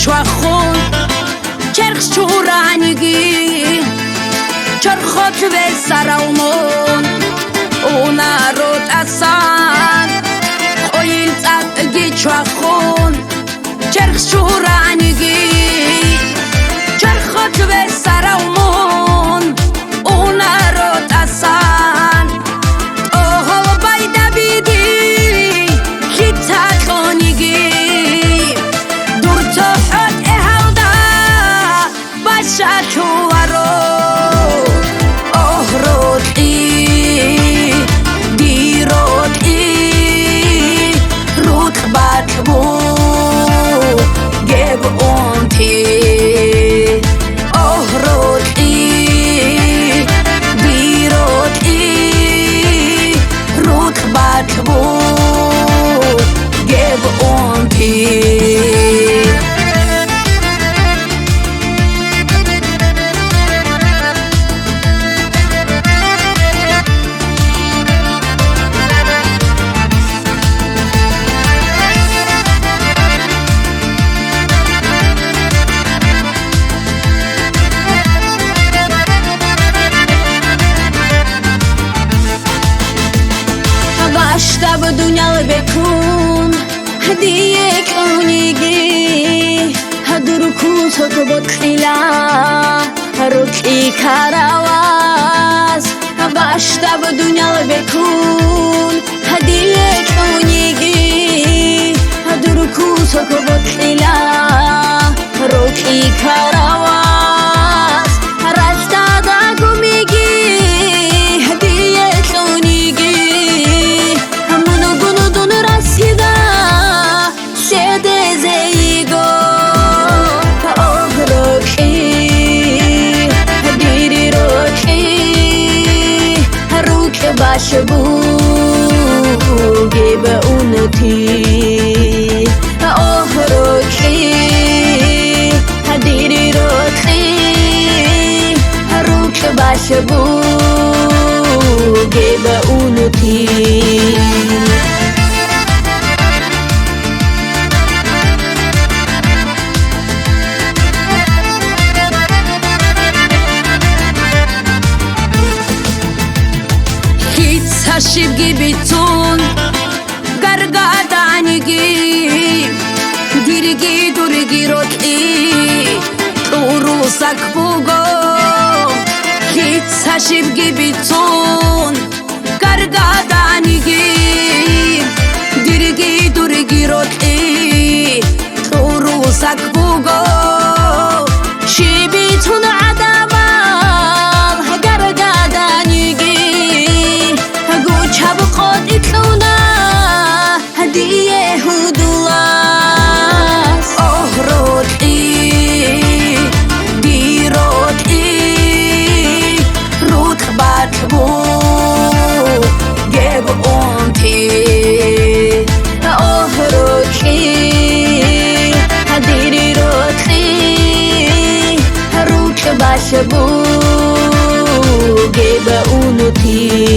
چوخون چرخ چورانگی چرخات به سرامون اونا رو تسان خویل تاگی چوخون چرخ چورانگی چرخات به سرامون اونا رو تسان اوه بایده بیدی کی تاخونگی دور تو حد اهلده باشه تو اشتا به دنیا بکن هدیه کنیگی هدرو کوسو تو بکیلا روکی کارواز اشتا به دنیا بکن هدیه کنیگی هدرو کوسو تو بکیلا روکی کارواز شبو گیب اونتی آه روکی هدیری روکی روک باشبو گیب اونتی شبگی بیتون گرگادانگی دیرگی دورگی روکی تو روزک بگو هیچ شبگی بیتون گرگادانگی دیرگی دورگی روکی تو روزک بگو شی بیتون شبو گیب اونتی